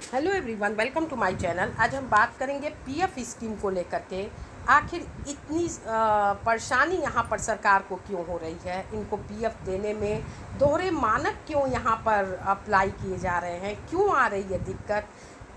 Hello everyone, welcome to my channel. आज हम बात करेंगे पीएफ स्कीम को लेकर के। आखिर इतनी परेशानी यहाँ पर सरकार को क्यों हो रही है? इनको पीएफ देने में दोहरे मानक क्यों यहाँ पर अप्लाई किए जा रहे हैं? क्यों आ रही है दिक्कत?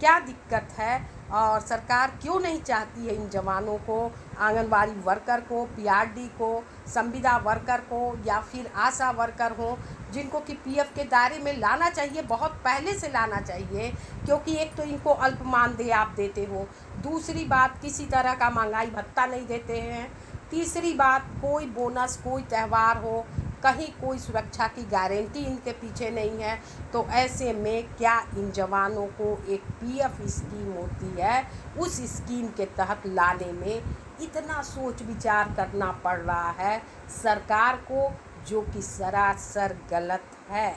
क्या दिक्कत है? और सरकार क्यों नहीं चाहती है इन जवानों को, आंगनवाड़ी वर्कर को, पीआरडी को, संविदा वर्कर को या फिर आशा वर्कर हो, जिनको कि पीएफ के दायरे में लाना चाहिए, बहुत पहले से लाना चाहिए। क्योंकि एक तो इनको अल्प मानदेय आप देते हो, दूसरी बात किसी तरह का महंगाई भत्ता नहीं देते हैं, तीसरी बात कोई बोनस, कोई त्यौहार हो, कहीं कोई सुरक्षा की गारंटी इनके पीछे नहीं है। तो ऐसे में क्या इन जवानों को एक पीएफ स्कीम होती है, उस स्कीम के तहत लाने में इतना सोच विचार करना पड़ रहा है सरकार को, जो कि सरासर गलत है।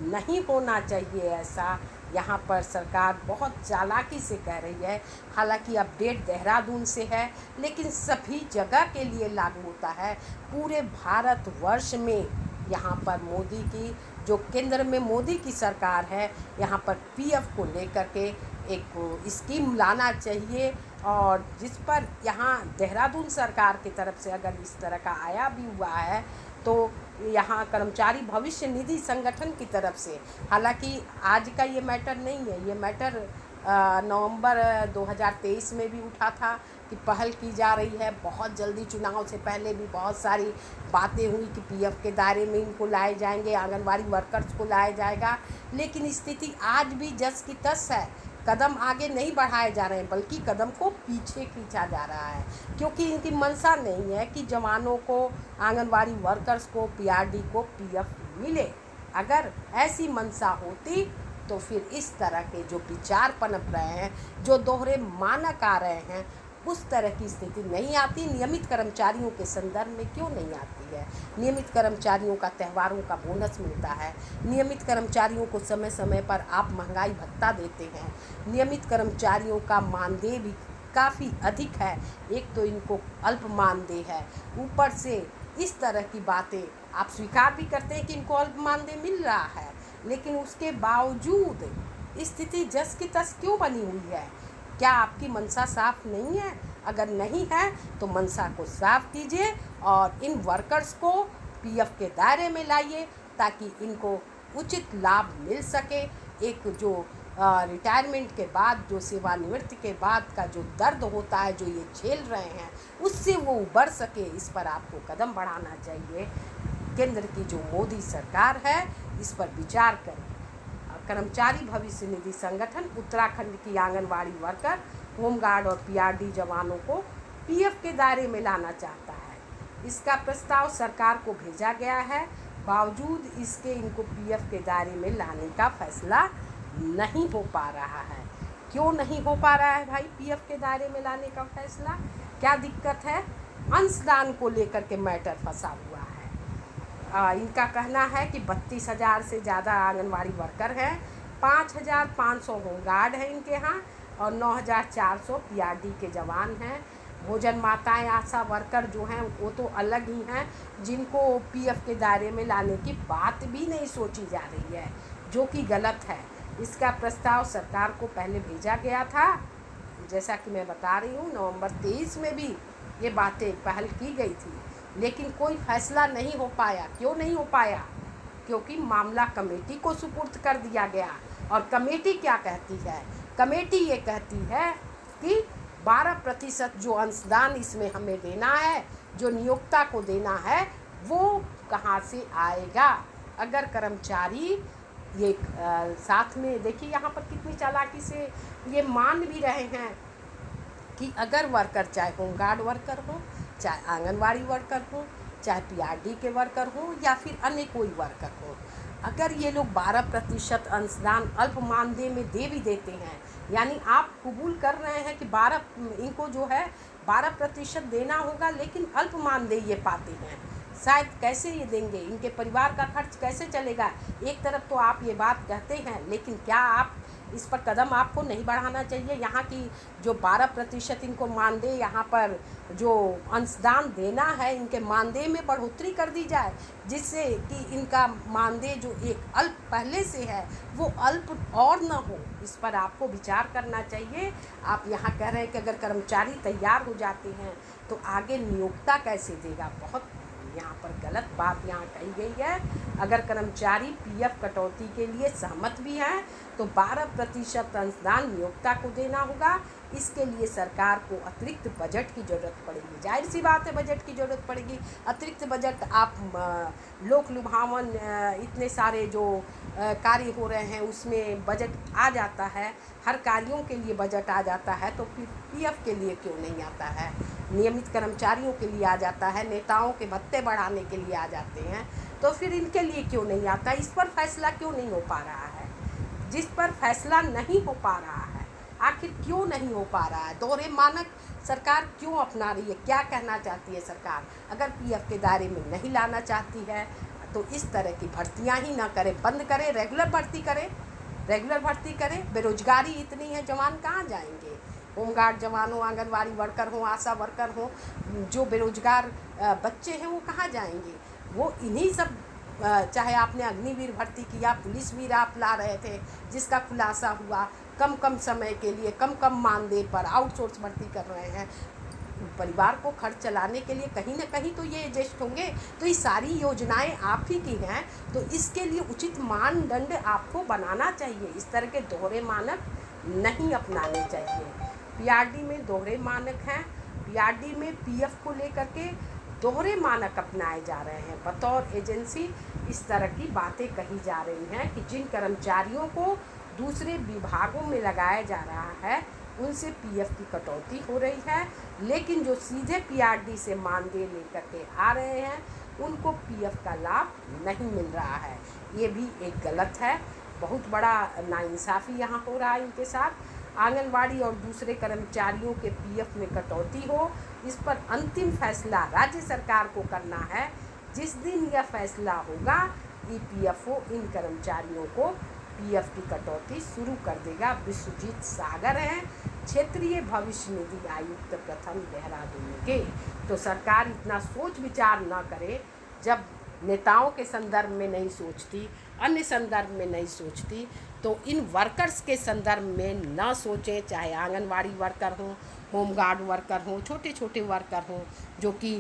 नहीं होना चाहिए ऐसा। यहाँ पर सरकार बहुत चालाकी से कह रही है। हालांकि अपडेट देहरादून से है, लेकिन सभी जगह के लिए लागू होता है। पूरे भारतवर्ष में यहाँ पर मोदी की जो केंद्र में मोदी की सरकार है, यहाँ पर पीएफ को लेकर के एक स्कीम लाना चाहिए। और जिस पर यहाँ देहरादून सरकार की तरफ से अगर इस तरह का आया भी हुआ है, तो यहाँ कर्मचारी भविष्य निधि संगठन की तरफ से, हालांकि आज का ये मैटर नहीं है, ये मैटर नवंबर 2023 में भी उठा था कि पहल की जा रही है। बहुत जल्दी चुनाव से पहले भी बहुत सारी बातें हुई कि पीएफ के दायरे में इनको लाए जाएंगे, आंगनवाड़ी वर्कर्स को लाया जाएगा। लेकिन स्थिति आज भी जस की तस है। कदम आगे नहीं बढ़ाए जा रहे हैं, बल्कि कदम को पीछे खींचा जा रहा है। क्योंकि इनकी मंशा नहीं है कि जवानों को, आंगनवाड़ी वर्कर्स को, पीआरडी को पीएफ मिले। अगर ऐसी मंशा होती तो फिर इस तरह के जो विचार पनप रहे हैं, जो दोहरे मानक आ रहे हैं, उस तरह की स्थिति नहीं आती। नियमित कर्मचारियों के संदर्भ में क्यों नहीं आती है? नियमित कर्मचारियों का त्योहारों का बोनस मिलता है, नियमित कर्मचारियों को समय समय पर आप महंगाई भत्ता देते हैं, नियमित कर्मचारियों का मानदेय भी काफ़ी अधिक है। एक तो इनको अल्प मानदेय है, ऊपर से इस तरह की बातें आप स्वीकार भी करते हैं कि इनको अल्प मानदेय मिल रहा है, लेकिन उसके बावजूद स्थिति जस की तस क्यों बनी हुई है? क्या आपकी मंशा साफ नहीं है? अगर नहीं है तो मंशा को साफ कीजिए और इन वर्कर्स को पीएफ के दायरे में लाइए, ताकि इनको उचित लाभ मिल सके। एक जो रिटायरमेंट के बाद, जो सेवानिवृत्ति के बाद का जो दर्द होता है, जो ये झेल रहे हैं, उससे वो उबर सके। इस पर आपको कदम बढ़ाना चाहिए। केंद्र की जो मोदी सरकार है, इस पर विचार करें। कर्मचारी भविष्य निधि संगठन उत्तराखंड की आंगनवाड़ी वर्कर, होमगार्ड और पीआरडी जवानों को पीएफ के दायरे में लाना चाहता है। इसका प्रस्ताव सरकार को भेजा गया है, बावजूद इसके इनको पीएफ के दायरे में लाने का फैसला नहीं हो पा रहा है। क्यों नहीं हो पा रहा है भाई पीएफ के दायरे में लाने का फैसला? क्या दिक्कत है? अंशदान को लेकर के मैटर फंसा हुआ है। इनका कहना है कि 32,000 से ज़्यादा आंगनवाड़ी वर्कर हैं, 5,500 होमगार्ड हैं इनके यहाँ, और 9,400 पीआरडी के जवान हैं। भोजन माताएं, आशा वर्कर जो हैं वो तो अलग ही हैं, जिनको पीएफ के दायरे में लाने की बात भी नहीं सोची जा रही है, जो कि गलत है। इसका प्रस्ताव सरकार को पहले भेजा गया था, जैसा कि मैं बता रही हूँ, नवंबर 23 में भी ये बातें पहल की गई थी, लेकिन कोई फैसला नहीं हो पाया। क्यों नहीं हो पाया? क्योंकि मामला कमेटी को सुपुर्द कर दिया गया। और कमेटी क्या कहती है? कमेटी ये कहती है कि 12% जो अंशदान इसमें हमें देना है, जो नियोक्ता को देना है, वो कहाँ से आएगा? अगर कर्मचारी ये साथ में देखिए, यहाँ पर कितनी चालाकी से ये मान भी रहे हैं कि अगर वर्कर, चाहे होमगार्ड वर्कर हो, चाहे आंगनवाड़ी वर्कर हो, चाहे पीआरडी के वर्कर हो, या फिर अन्य कोई वर्कर हो, अगर ये लोग 12% अंशदान अल्प मानदेय में दे भी देते हैं, यानी आप कबूल कर रहे हैं कि 12 इनको जो है 12% देना होगा, लेकिन अल्प मानदेय ये पाते हैं। शायद कैसे ये देंगे? इनके परिवार का खर्च कैसे चलेगा? एक तरफ तो आप ये बात कहते हैं, लेकिन क्या आप इस पर कदम आपको नहीं बढ़ाना चाहिए। यहाँ की जो 12% इनको मानदेय यहाँ पर जो अंशदान देना है, इनके मानदेय में बढ़ोतरी कर दी जाए, जिससे कि इनका मानदेय जो एक अल्प पहले से है वो अल्प और न हो। इस पर आपको विचार करना चाहिए। आप यहाँ कह रहे हैं कि अगर कर्मचारी तैयार हो जाते हैं तो आगे नियोक्ता कैसे देगा। बहुत यहाँ पर गलत बात यहाँ कही गई है। अगर कर्मचारी पीएफ कटौती के लिए सहमत भी हैं तो 12% अंशदान नियोक्ता को देना होगा। इसके लिए सरकार को अतिरिक्त बजट की ज़रूरत पड़ेगी। जाहिर सी बात है, बजट की ज़रूरत पड़ेगी। अतिरिक्त बजट आप लोक लुभावन इतने सारे जो कार्य हो रहे हैं उसमें बजट आ जाता है, हर कार्यों के लिए बजट आ जाता है, तो फिर पीएफ के लिए क्यों नहीं आता है। नियमित कर्मचारियों के लिए आ जाता है, नेताओं के भत्ते बढ़ाने के लिए आ जाते हैं, तो फिर इनके लिए क्यों नहीं आता। इस पर फैसला क्यों नहीं हो पा रहा है। जिस पर फैसला नहीं हो पा रहा है, आखिर क्यों नहीं हो पा रहा है। दोहरे मानक सरकार क्यों अपना रही है। क्या कहना चाहती है सरकार। अगर पीएफ के दायरे में नहीं लाना चाहती है तो इस तरह की भर्तियां ही ना करे, बंद करे, रेगुलर भर्ती करे, रेगुलर भर्ती करे। बेरोजगारी इतनी है, जवान कहाँ जाएंगे। होमगार्ड जवान हो, आंगनवाड़ी वर्कर हो, आशा वर्कर हो, जो बेरोजगार बच्चे हैं वो कहाँ जाएंगे। वो इन्हीं सब चाहे आपने अग्निवीर भर्ती किया, पुलिस वीर आप ला रहे थे जिसका खुलासा हुआ, कम समय के लिए कम मानदेय पर आउटसोर्स भर्ती कर रहे हैं। परिवार को खर्च चलाने के लिए कहीं ना कहीं तो ये एडजस्ट होंगे। तो ये सारी योजनाएं आप ही की हैं, तो इसके लिए उचित मानदंड आपको बनाना चाहिए। इस तरह के दोहरे मानक नहीं अपनाने चाहिए। पीआरडी में दोहरे मानक हैं। पीआरडी में पीएफ को लेकर के दोहरे मानक अपनाए जा रहे हैं। बतौर एजेंसी इस तरह की बातें कही जा रही हैं कि जिन कर्मचारियों को दूसरे विभागों में लगाया जा रहा है उनसे पीएफ की कटौती हो रही है, लेकिन जो सीधे पीआरडी से मानदेय लेकर के आ रहे हैं उनको पीएफ का लाभ नहीं मिल रहा है। ये भी एक गलत है। बहुत बड़ा नाइंसाफ़ी यहाँ हो रहा है इनके साथ। आंगनवाड़ी और दूसरे कर्मचारियों के पीएफ में कटौती हो, इस पर अंतिम फैसला राज्य सरकार को करना है। जिस दिन यह फैसला होगा ईपीएफओ इन कर्मचारियों को पीएफ की कटौती शुरू कर देगा। विश्वजीत सागर हैं क्षेत्रीय भविष्य निधि आयुक्त प्रथम देहरादून के। तो सरकार इतना सोच विचार न करे, जब नेताओं के संदर्भ में नहीं सोचती, अन्य संदर्भ में नहीं सोचती, तो इन वर्कर्स के संदर्भ में न सोचें। चाहे आंगनवाड़ी वर्कर हों, होमगार्ड वर्कर हों, छोटे छोटे वर्कर हों जो कि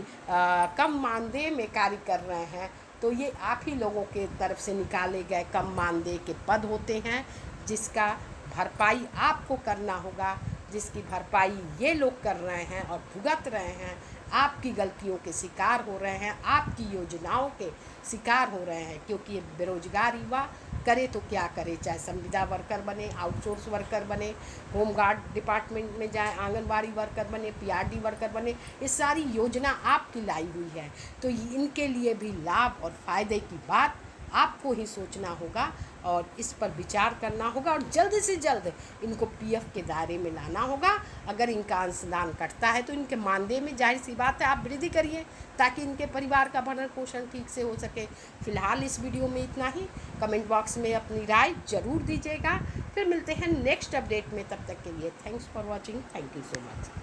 कम मानदेय में कार्य कर रहे हैं, तो ये आप ही लोगों के तरफ से निकाले गए कम मानदेय के पद होते हैं, जिसका भरपाई आपको करना होगा। जिसकी भरपाई ये लोग कर रहे हैं और भुगत रहे हैं, आपकी गलतियों के शिकार हो रहे हैं, आपकी योजनाओं के शिकार हो रहे हैं। क्योंकि ये बेरोजगार युवा करे तो क्या करे, चाहे संविदा वर्कर बने, आउटसोर्स वर्कर बने, होमगार्ड डिपार्टमेंट में जाए, आंगनवाड़ी वर्कर बने, पीआरडी वर्कर बने, ये सारी योजना आपकी लाई हुई है। तो इनके लिए भी लाभ और फ़ायदे की बात आपको ही सोचना होगा और इस पर विचार करना होगा और जल्द से जल्द इनको पीएफ के दायरे में लाना होगा। अगर इनका अंशदान कटता है तो इनके मानदेय में जाहिर सी बात है आप वृद्धि करिए, ताकि इनके परिवार का भरण पोषण ठीक से हो सके। फ़िलहाल इस वीडियो में इतना ही। कमेंट बॉक्स में अपनी राय ज़रूर दीजिएगा। फिर मिलते हैं नेक्स्ट अपडेट में, तब तक के लिए thanks for watching. Thank you so much.